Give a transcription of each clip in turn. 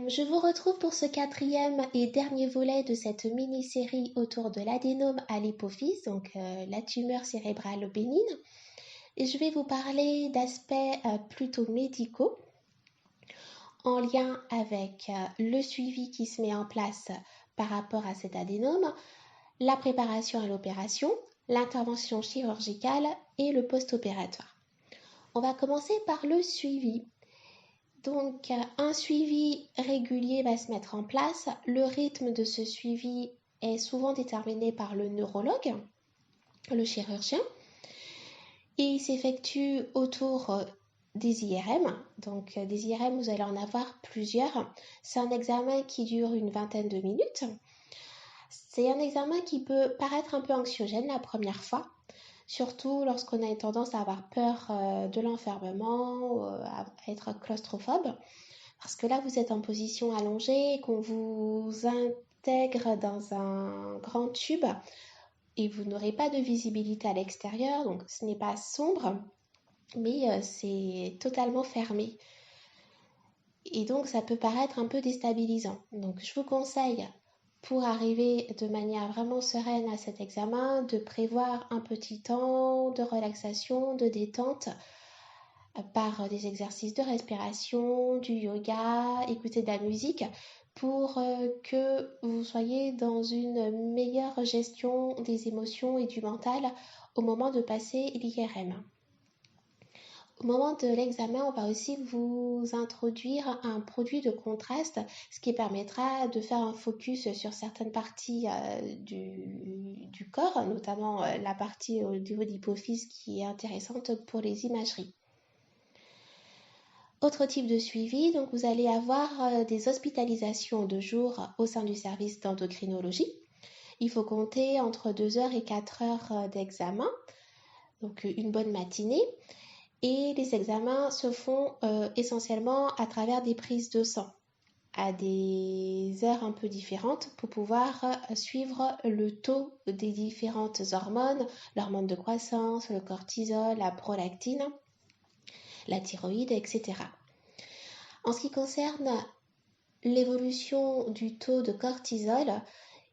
Je vous retrouve pour ce quatrième et dernier volet de cette mini-série autour de l'adénome à l'hypophyse, donc la tumeur cérébrale bénigne. Et je vais vous parler d'aspects plutôt médicaux en lien avec le suivi qui se met en place par rapport à cet adénome, la préparation à l'opération, l'intervention chirurgicale et le post-opératoire. On va commencer par le suivi. Donc, un suivi régulier va se mettre en place. Le rythme de ce suivi est souvent déterminé par le neurologue, le chirurgien, et il s'effectue autour des IRM. Donc, des IRM, vous allez en avoir plusieurs. C'est un examen qui dure une vingtaine de minutes. C'est un examen qui peut paraître un peu anxiogène la première fois, surtout lorsqu'on a tendance à avoir peur de l'enfermement, à être claustrophobe. Parce que là, vous êtes en position allongée, qu'on vous intègre dans un grand tube et vous n'aurez pas de visibilité à l'extérieur, donc ce n'est pas sombre, mais c'est totalement fermé. Et donc, ça peut paraître un peu déstabilisant. Donc, je vous conseille, pour arriver de manière vraiment sereine à cet examen, de prévoir un petit temps de relaxation, de détente, par des exercices de respiration, du yoga, écouter de la musique pour que vous soyez dans une meilleure gestion des émotions et du mental au moment de passer l'IRM. Au moment de l'examen, on va aussi vous introduire un produit de contraste, ce qui permettra de faire un focus sur certaines parties du corps, notamment la partie au niveau de l'hypophyse qui est intéressante pour les imageries. Autre type de suivi, donc vous allez avoir des hospitalisations de jour au sein du service d'endocrinologie. Il faut compter entre 2 heures et 4 heures d'examen, donc une bonne matinée. Et les examens se font essentiellement à travers des prises de sang à des heures un peu différentes pour pouvoir suivre le taux des différentes hormones, l'hormone de croissance, le cortisol, la prolactine, la thyroïde, etc. En ce qui concerne l'évolution du taux de cortisol,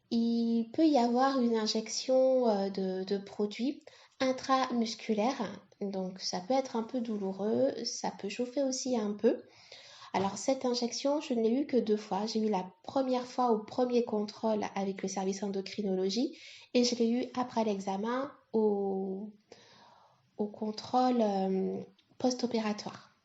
il peut y avoir une injection de produits intramusculaires, donc ça peut être un peu douloureux, ça peut chauffer aussi un peu. Alors cette injection, je ne l'ai eu que 2 fois. J'ai eu la première fois au premier contrôle avec le service endocrinologie et je l'ai eu après l'examen au contrôle post-opératoire.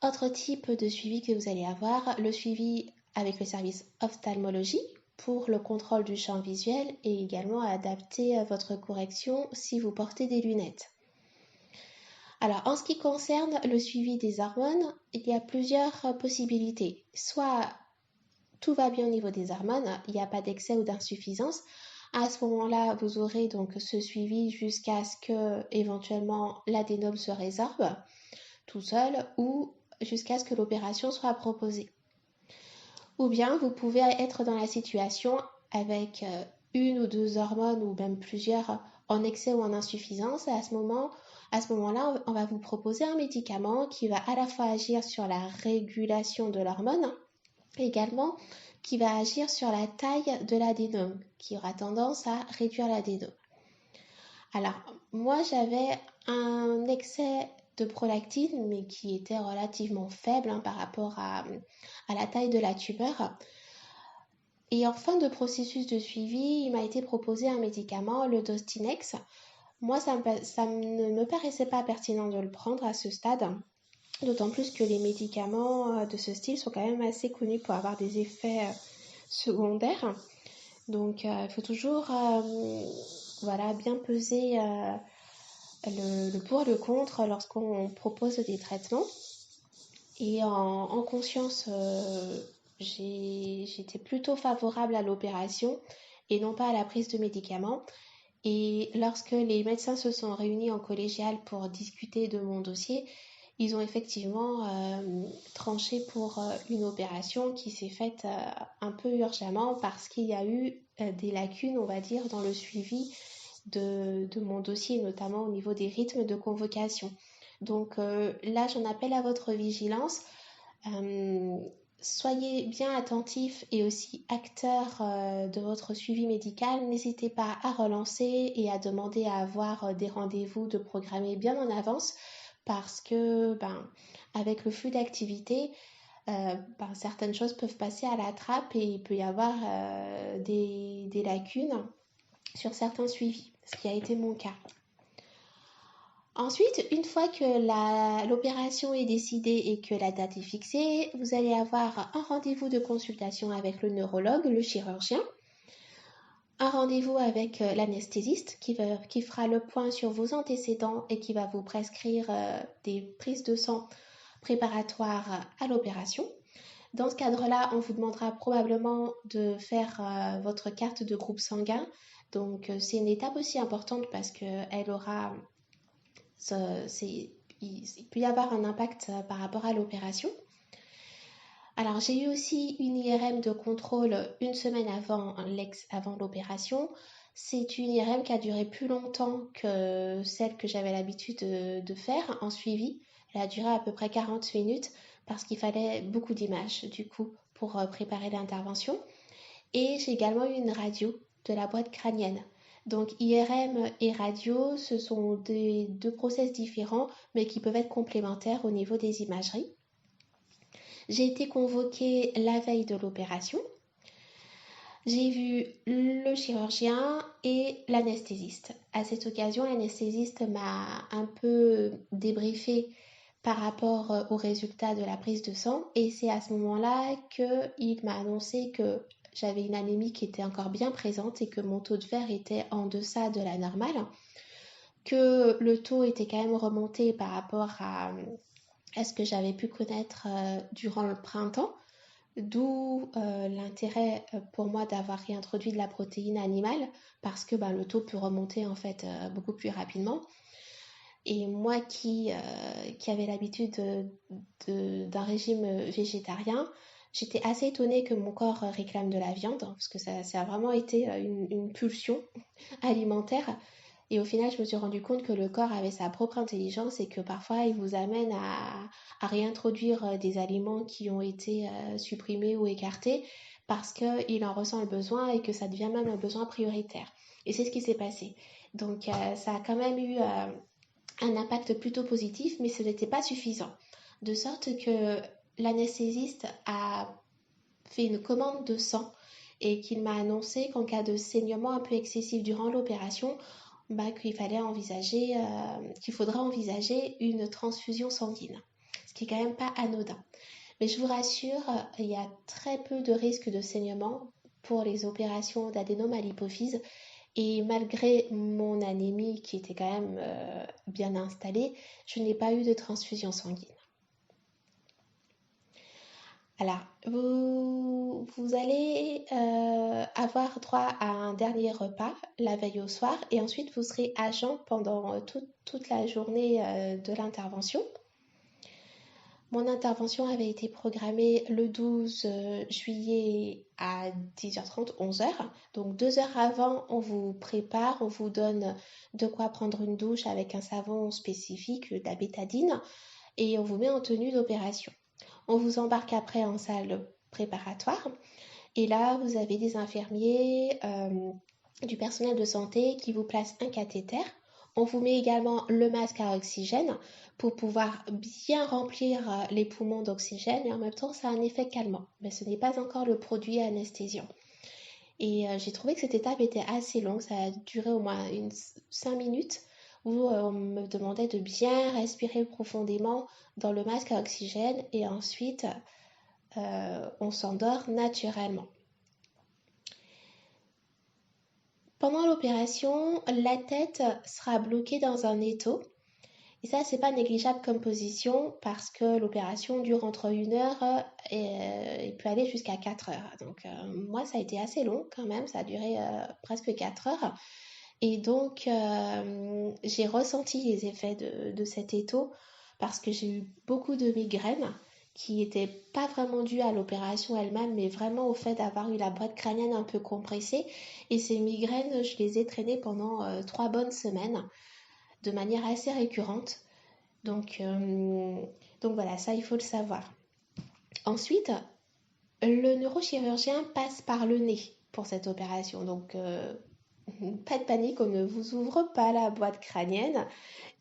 Autre type de suivi que vous allez avoir, le suivi avec le service ophtalmologie pour le contrôle du champ visuel et également adapter votre correction si vous portez des lunettes. Alors, en ce qui concerne le suivi des hormones, il y a plusieurs possibilités. Soit tout va bien au niveau des hormones, il n'y a pas d'excès ou d'insuffisance. À ce moment-là, vous aurez donc ce suivi jusqu'à ce que éventuellement l'adénome se résorbe tout seul ou jusqu'à ce que l'opération soit proposée. Ou bien vous pouvez être dans la situation avec une ou 2 hormones ou même plusieurs en excès ou en insuffisance. Et à ce moment-là, on va vous proposer un médicament qui va à la fois agir sur la régulation de l'hormone, également qui va agir sur la taille de l'adénome, qui aura tendance à réduire l'adénome. Alors, moi, j'avais un excès de prolactine, mais qui était relativement faible par rapport à la taille de la tumeur. Et en fin de processus de suivi, il m'a été proposé un médicament, le Dostinex. Moi, ça ne me paraissait pas pertinent de le prendre à ce stade, d'autant plus que les médicaments de ce style sont quand même assez connus pour avoir des effets secondaires. Donc, il faut toujours bien peser le pour et le contre lorsqu'on propose des traitements. Et en conscience, j'étais plutôt favorable à l'opération et non pas à la prise de médicaments. Et lorsque les médecins se sont réunis en collégial pour discuter de mon dossier, ils ont effectivement tranché pour une opération qui s'est faite un peu urgemment parce qu'il y a eu des lacunes, on va dire, dans le suivi de mon dossier, notamment au niveau des rythmes de convocation. Donc là, j'en appelle à votre vigilance. Euh, Soyez bien attentifs et aussi acteurs de votre suivi médical. N'hésitez pas à relancer et à demander à avoir des rendez-vous de programmer bien en avance parce que avec le flux d'activité, certaines choses peuvent passer à la trappe et il peut y avoir des lacunes sur certains suivis, ce qui a été mon cas. Ensuite, une fois que l'opération est décidée et que la date est fixée, vous allez avoir un rendez-vous de consultation avec le neurologue, le chirurgien, un rendez-vous avec l'anesthésiste qui fera le point sur vos antécédents et qui va vous prescrire des prises de sang préparatoires à l'opération. Dans ce cadre-là, on vous demandera probablement de faire votre carte de groupe sanguin. Donc, c'est une étape aussi importante parce qu'elle aura il peut y avoir un impact par rapport à l'opération. Alors, j'ai eu aussi une IRM de contrôle une semaine avant l'opération. C'est une IRM qui a duré plus longtemps que celle que j'avais l'habitude de faire en suivi. Elle a duré à peu près 40 minutes parce qu'il fallait beaucoup d'images du coup pour préparer l'intervention. Et j'ai également eu une radio de la boîte crânienne. Donc IRM et radio, ce sont deux process différents, mais qui peuvent être complémentaires au niveau des imageries. J'ai été convoquée la veille de l'opération. J'ai vu le chirurgien et l'anesthésiste. À cette occasion, l'anesthésiste m'a un peu débriefé par rapport aux résultats de la prise de sang et c'est à ce moment-là qu'il m'a annoncé que j'avais une anémie qui était encore bien présente et que mon taux de fer était en deçà de la normale, que le taux était quand même remonté par rapport à ce que j'avais pu connaître durant le printemps, d'où l'intérêt pour moi d'avoir réintroduit de la protéine animale parce que le taux peut remonter en fait beaucoup plus rapidement. Et moi qui avait l'habitude d'un régime végétarien, j'étais assez étonnée que mon corps réclame de la viande, parce que ça a vraiment été une pulsion alimentaire. Et au final, je me suis rendu compte que le corps avait sa propre intelligence et que parfois, il vous amène à réintroduire des aliments qui ont été supprimés ou écartés parce qu'il en ressent le besoin et que ça devient même un besoin prioritaire. Et c'est ce qui s'est passé. Donc, ça a quand même eu un impact plutôt positif, mais ce n'était pas suffisant. De sorte que l'anesthésiste a fait une commande de sang et qu'il m'a annoncé qu'en cas de saignement un peu excessif durant l'opération, qu'il faudra envisager une transfusion sanguine, ce qui est quand même pas anodin. Mais je vous rassure, il y a très peu de risques de saignement pour les opérations d'adénome à l'hypophyse et malgré mon anémie qui était quand même bien installée, je n'ai pas eu de transfusion sanguine. Alors, vous allez avoir droit à un dernier repas la veille au soir et ensuite vous serez à jeun pendant toute la journée de l'intervention. Mon intervention avait été programmée le 12 juillet à 10h30, 11h. Donc 2 heures avant, on vous prépare, on vous donne de quoi prendre une douche avec un savon spécifique, de la bétadine, et on vous met en tenue d'opération. On vous embarque après en salle préparatoire. Et là, vous avez des infirmiers, du personnel de santé qui vous place un cathéter. On vous met également le masque à oxygène pour pouvoir bien remplir les poumons d'oxygène et en même temps, ça a un effet calmant. Mais ce n'est pas encore le produit anesthésiant. Et j'ai trouvé que cette étape était assez longue, ça a duré au moins 5 minutes où on me demandait de bien respirer profondément dans le masque à oxygène et ensuite on s'endort naturellement. Pendant l'opération, la tête sera bloquée dans un étau. Et ça, c'est pas négligeable comme position parce que l'opération dure entre 1 heure et il peut aller jusqu'à 4 heures. Donc, moi, ça a été assez long quand même. Ça a duré presque 4 heures. Et donc, j'ai ressenti les effets de cet étau parce que j'ai eu beaucoup de migraines qui n'étaient pas vraiment dues à l'opération elle-même, mais vraiment au fait d'avoir eu la boîte crânienne un peu compressée. Et ces migraines, je les ai traînées pendant 3 bonnes semaines de manière assez récurrente. Donc voilà, ça, il faut le savoir. Ensuite, le neurochirurgien passe par le nez pour cette opération. Donc, pas de panique, on ne vous ouvre pas la boîte crânienne.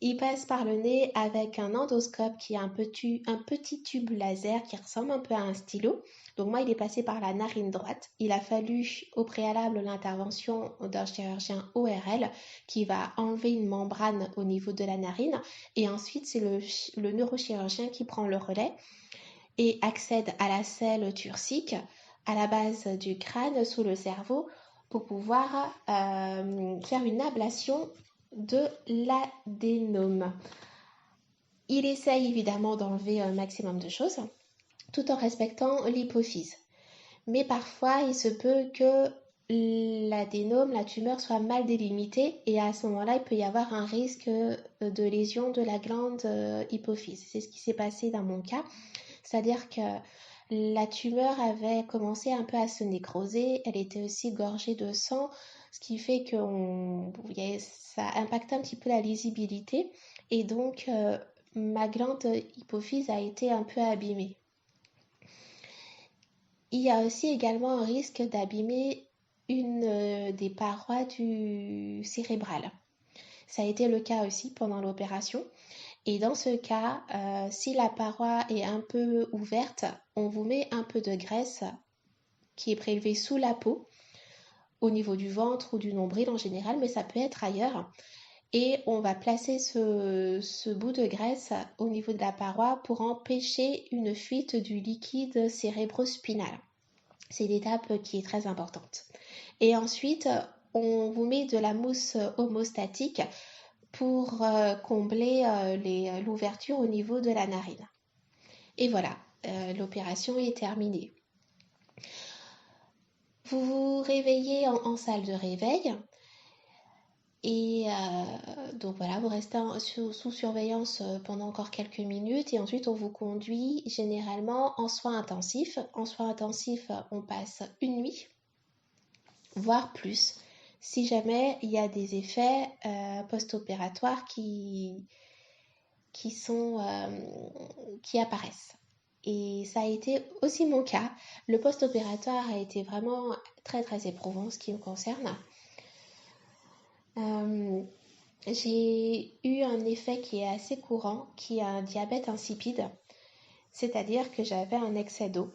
Il passe par le nez avec un endoscope qui est un petit tube laser qui ressemble un peu à un stylo. Donc moi, il est passé par la narine droite. Il a fallu au préalable l'intervention d'un chirurgien ORL qui va enlever une membrane au niveau de la narine. Et ensuite, c'est le neurochirurgien qui prend le relais et accède à la selle turcique à la base du crâne sous le cerveau pour pouvoir faire une ablation de l'adénome. Il essaye évidemment d'enlever un maximum de choses tout en respectant l'hypophyse. Mais parfois, il se peut que l'adénome, la tumeur, soit mal délimitée et à ce moment-là, il peut y avoir un risque de lésion de la glande hypophyse. C'est ce qui s'est passé dans mon cas. C'est-à-dire que la tumeur avait commencé un peu à se nécroser, elle était aussi gorgée de sang, ce qui fait que ça impacte un petit peu la lisibilité et donc ma glande hypophyse a été un peu abîmée. Il y a aussi également un risque d'abîmer une des parois du cérébral. Ça a été le cas aussi pendant l'opération. Et dans ce cas, si la paroi est un peu ouverte, on vous met un peu de graisse qui est prélevée sous la peau, au niveau du ventre ou du nombril en général, mais ça peut être ailleurs. Et on va placer ce bout de graisse au niveau de la paroi pour empêcher une fuite du liquide cérébrospinal. C'est l'étape qui est très importante. Et ensuite, on vous met de la mousse homostatique pour combler l'ouverture au niveau de la narine. Et voilà, l'opération est terminée. Vous vous réveillez en salle de réveil et donc voilà, vous restez sous surveillance pendant encore quelques minutes et ensuite on vous conduit généralement en soins intensifs. En soins intensifs, on passe une nuit, voire plus, si jamais il y a des effets post-opératoires qui apparaissent. Et ça a été aussi mon cas. Le post-opératoire a été vraiment très très éprouvant ce qui me concerne. J'ai eu un effet qui est assez courant, qui est un diabète insipide, c'est-à-dire que j'avais un excès d'eau.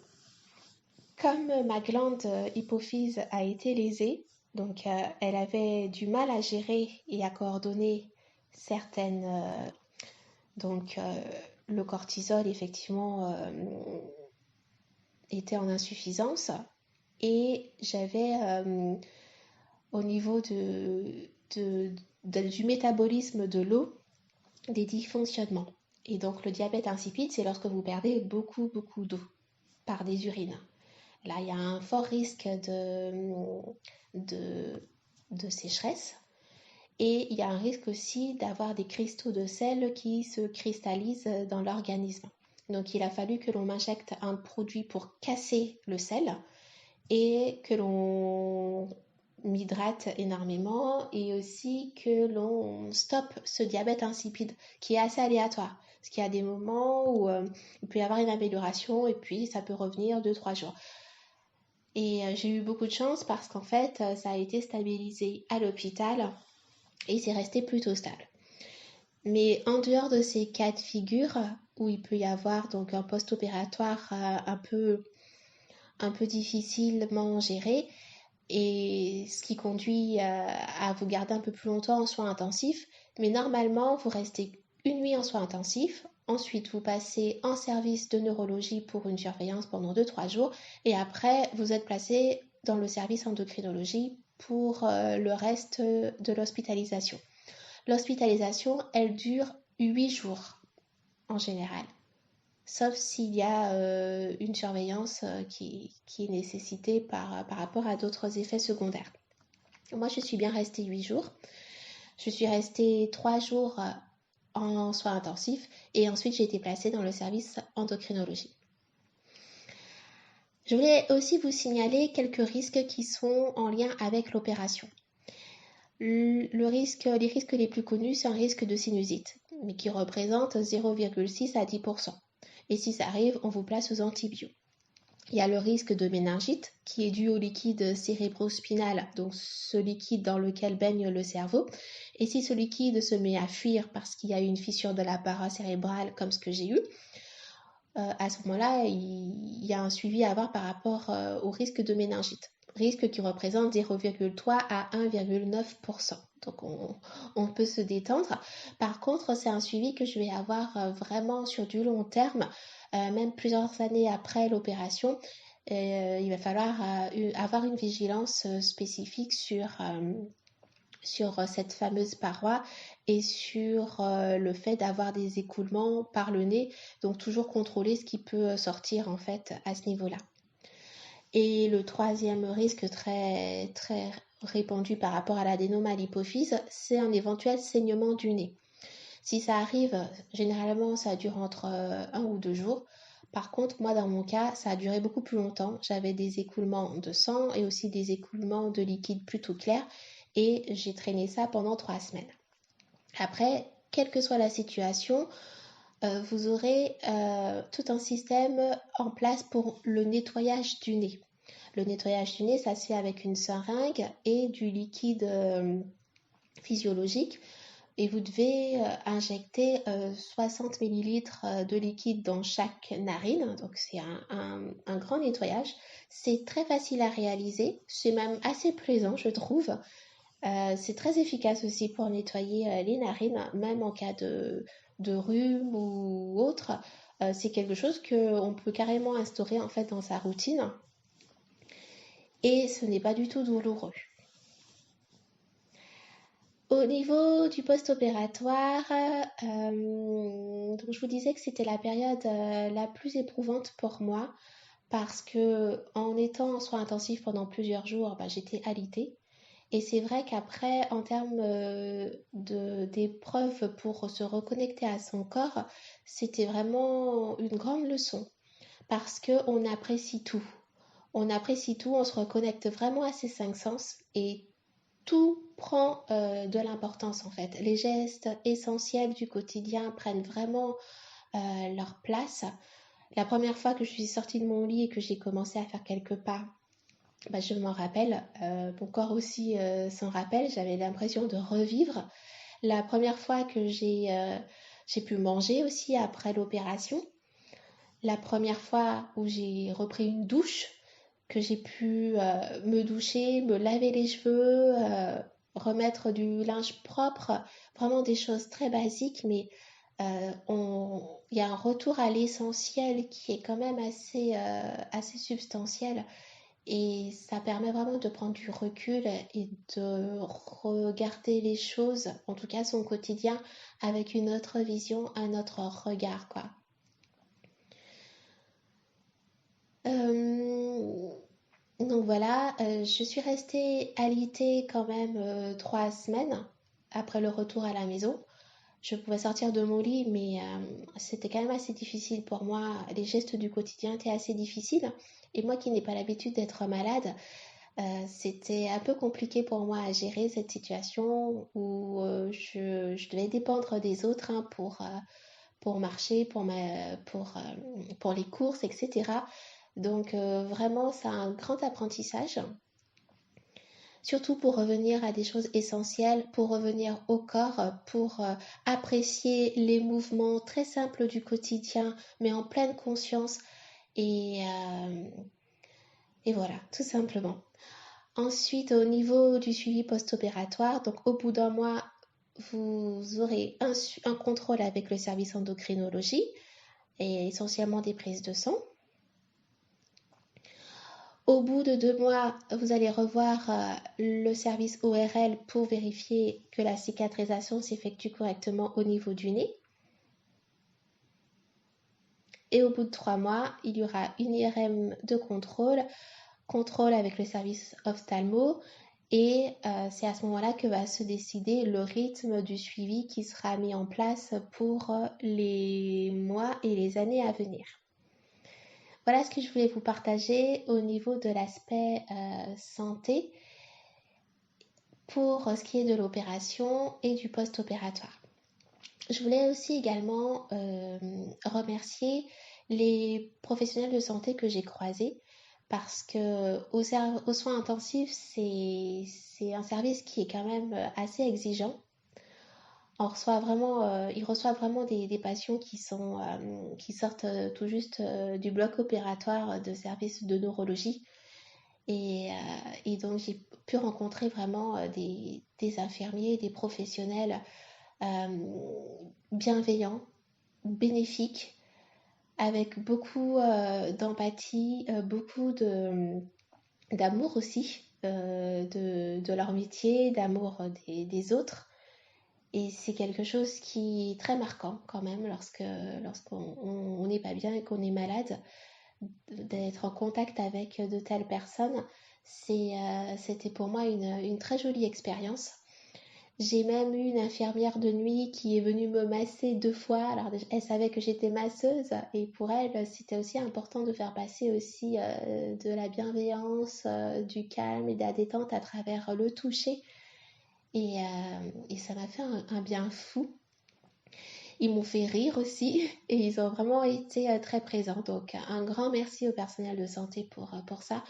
Comme ma glande hypophyse a été lésée, donc elle avait du mal à gérer et à coordonner certaines... le cortisol, effectivement, était en insuffisance et j'avais au niveau du métabolisme de l'eau des dysfonctionnements. Et donc le diabète insipide, c'est lorsque vous perdez beaucoup d'eau par des urines. Là, il y a un fort risque de sécheresse. Et il y a un risque aussi d'avoir des cristaux de sel qui se cristallisent dans l'organisme. Donc il a fallu que l'on m'injecte un produit pour casser le sel et que l'on m'hydrate énormément et aussi que l'on stoppe ce diabète insipide qui est assez aléatoire. Parce qu'il y a des moments où il peut y avoir une amélioration et puis ça peut revenir 2-3 jours. Et j'ai eu beaucoup de chance parce qu'en fait ça a été stabilisé à l'hôpital et c'est resté plutôt stable. Mais en dehors de ces cas de figure où il peut y avoir donc un post-opératoire un peu difficilement géré et ce qui conduit à vous garder un peu plus longtemps en soins intensifs, mais normalement vous restez une nuit en soins intensifs, ensuite vous passez en service de neurologie pour une surveillance pendant 2-3 jours et après vous êtes placé dans le service endocrinologie pour le reste de l'hospitalisation. L'hospitalisation, elle dure 8 jours en général, sauf s'il y a une surveillance qui est nécessitée par rapport à d'autres effets secondaires. Moi, je suis bien restée 8 jours. Je suis restée 3 jours en soins intensifs et ensuite j'ai été placée dans le service endocrinologie. Je voulais aussi vous signaler quelques risques qui sont en lien avec l'opération. Les risques les plus connus, c'est un risque de sinusite, mais qui représente 0,6 à 10%. Et si ça arrive, on vous place aux antibiotiques. Il y a le risque de méningite qui est dû au liquide cérébrospinal, donc ce liquide dans lequel baigne le cerveau. Et si ce liquide se met à fuir parce qu'il y a une fissure de la paroi cérébrale comme ce que j'ai eu, à ce moment-là, il y a un suivi à avoir par rapport au risque de méningite. Risque qui représente 0,3 à 1,9%. Donc on peut se détendre. Par contre, c'est un suivi que je vais avoir vraiment sur du long terme, même plusieurs années après l'opération. Il va falloir avoir une vigilance spécifique sur cette fameuse paroi et sur le fait d'avoir des écoulements par le nez, donc toujours contrôler ce qui peut sortir en fait à ce niveau-là. Et le troisième risque très, très répandu par rapport à l'adénome à l'hypophyse, c'est un éventuel saignement du nez. Si ça arrive, généralement ça dure entre 1 ou 2 jours. Par contre, moi dans mon cas, ça a duré beaucoup plus longtemps. J'avais des écoulements de sang et aussi des écoulements de liquide plutôt clair et j'ai traîné ça pendant 3 semaines. Après, quelle que soit la situation, vous aurez tout un système en place pour le nettoyage du nez. Le nettoyage du nez, ça se fait avec une seringue et du liquide physiologique. Et vous devez injecter 60 ml de liquide dans chaque narine. Donc c'est un grand nettoyage. C'est très facile à réaliser. C'est même assez plaisant, je trouve. C'est très efficace aussi pour nettoyer les narines, même en cas de rhume ou autre. C'est quelque chose qu'on peut carrément instaurer en fait dans sa routine. Et ce n'est pas du tout douloureux. Au niveau du post-opératoire, donc je vous disais que c'était la période la plus éprouvante pour moi parce que en étant en soins intensifs pendant plusieurs jours, j'étais alitée. Et c'est vrai qu'après, en termes d'épreuves pour se reconnecter à son corps, c'était vraiment une grande leçon parce qu'on apprécie tout. On apprécie tout, on se reconnecte vraiment à ces 5 sens et tout prend de l'importance en fait. Les gestes essentiels du quotidien prennent vraiment leur place. La première fois que je suis sortie de mon lit et que j'ai commencé à faire quelques pas, je m'en rappelle, mon corps aussi s'en rappelle, j'avais l'impression de revivre. La première fois que j'ai pu manger aussi après l'opération, la première fois où j'ai repris une douche, que j'ai pu me doucher, me laver les cheveux, remettre du linge propre, vraiment des choses très basiques, mais il y a un retour à l'essentiel qui est quand même assez substantiel et ça permet vraiment de prendre du recul et de regarder les choses, en tout cas son quotidien, avec une autre vision, un autre regard, quoi. Donc voilà, je suis restée alitée quand même 3 semaines après le retour à la maison. Je pouvais sortir de mon lit, mais c'était quand même assez difficile pour moi. Les gestes du quotidien étaient assez difficiles. Et moi qui n'ai pas l'habitude d'être malade, c'était un peu compliqué pour moi à gérer cette situation où je devais dépendre des autres hein, pour marcher, pour les courses, etc. Donc vraiment, c'est un grand apprentissage, surtout pour revenir à des choses essentielles, pour revenir au corps, pour apprécier les mouvements très simples du quotidien, mais en pleine conscience. Et, euh, et voilà, tout simplement. Ensuite, au niveau du suivi post-opératoire, donc au bout d'un mois, vous aurez un contrôle avec le service endocrinologie et essentiellement des prises de sang. Au bout de 2 mois, vous allez revoir le service ORL pour vérifier que la cicatrisation s'effectue correctement au niveau du nez. Et au bout de 3 mois, il y aura une IRM de contrôle avec le service ophtalmo. Et c'est à ce moment-là que va se décider le rythme du suivi qui sera mis en place pour les mois et les années à venir. Voilà ce que je voulais vous partager au niveau de l'aspect santé pour ce qui est de l'opération et du post-opératoire. Je voulais aussi également remercier les professionnels de santé que j'ai croisés parce que aux soins intensifs, c'est un service qui est quand même assez exigeant. Ils reçoivent vraiment des patients qui sortent tout juste du bloc opératoire de service de neurologie. Et donc, j'ai pu rencontrer vraiment des infirmiers, des professionnels euh, bienveillants, bénéfiques, avec beaucoup d'empathie, d'amour aussi de leur métier, d'amour des autres. Et c'est quelque chose qui est très marquant quand même lorsqu'on n'est pas bien et qu'on est malade, d'être en contact avec de telles personnes. C'était pour moi une très jolie expérience. J'ai même eu une infirmière de nuit qui est venue me masser 2 fois. Alors elle savait que j'étais masseuse et pour elle c'était aussi important de faire passer aussi de la bienveillance, du calme et de la détente à travers le toucher. Et ça m'a fait un bien fou. Ils m'ont fait rire aussi et ils ont vraiment été très présents. Donc un grand merci au personnel de santé pour ça.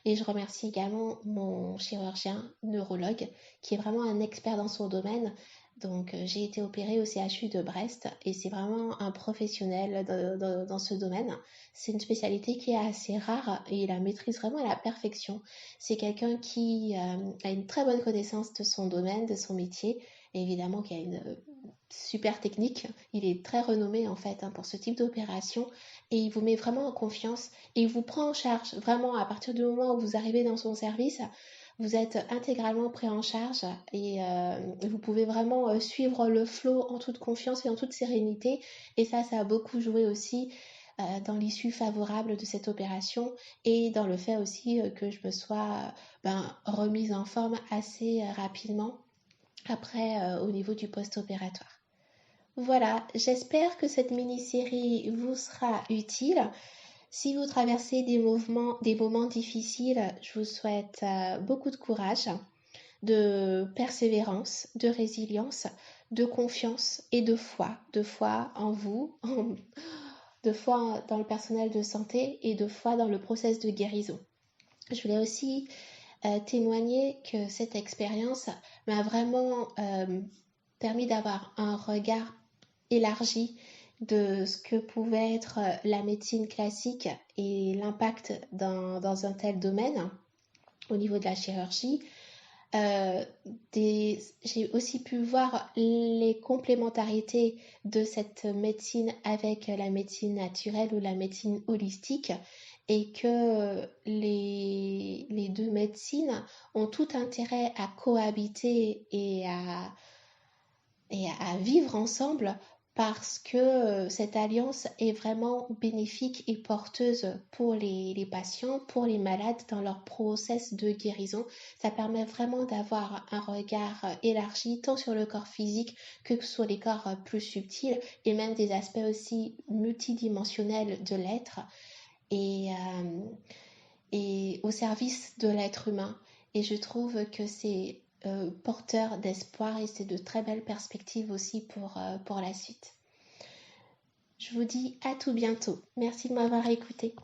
Et je remercie également mon chirurgien neurologue qui est vraiment un expert dans son domaine. Donc j'ai été opérée au CHU de Brest et c'est vraiment un professionnel dans ce domaine. C'est une spécialité qui est assez rare et il la maîtrise vraiment à la perfection. C'est quelqu'un qui a une très bonne connaissance de son domaine, de son métier, et évidemment qui a une super technique. Il est très renommé en fait pour ce type d'opération et il vous met vraiment en confiance et il vous prend en charge vraiment à partir du moment où vous arrivez dans son service. Vous êtes intégralement pris en charge et vous pouvez vraiment suivre le flow en toute confiance et en toute sérénité. Et ça a beaucoup joué aussi dans l'issue favorable de cette opération et dans le fait aussi que je me sois remise en forme assez rapidement après au niveau du post-opératoire. Voilà, j'espère que cette mini-série vous sera utile. Si vous traversez des moments difficiles, je vous souhaite beaucoup de courage, de persévérance, de résilience, de confiance et de foi en vous, de foi dans le personnel de santé et de foi dans le process de guérison. Je voulais aussi témoigner que cette expérience m'a vraiment permis d'avoir un regard élargi de ce que pouvait être la médecine classique et l'impact dans un tel domaine au niveau de la chirurgie. J'ai aussi pu voir les complémentarités de cette médecine avec la médecine naturelle ou la médecine holistique et que les deux médecines ont tout intérêt à cohabiter et à vivre ensemble parce que cette alliance est vraiment bénéfique et porteuse pour les patients, pour les malades dans leur process de guérison. Ça permet vraiment d'avoir un regard élargi tant sur le corps physique que sur les corps plus subtils et même des aspects aussi multidimensionnels de l'être et au service de l'être humain. Et je trouve que c'est porteur d'espoir et c'est de très belles perspectives aussi pour la suite. Je vous dis à tout bientôt. Merci de m'avoir écouté.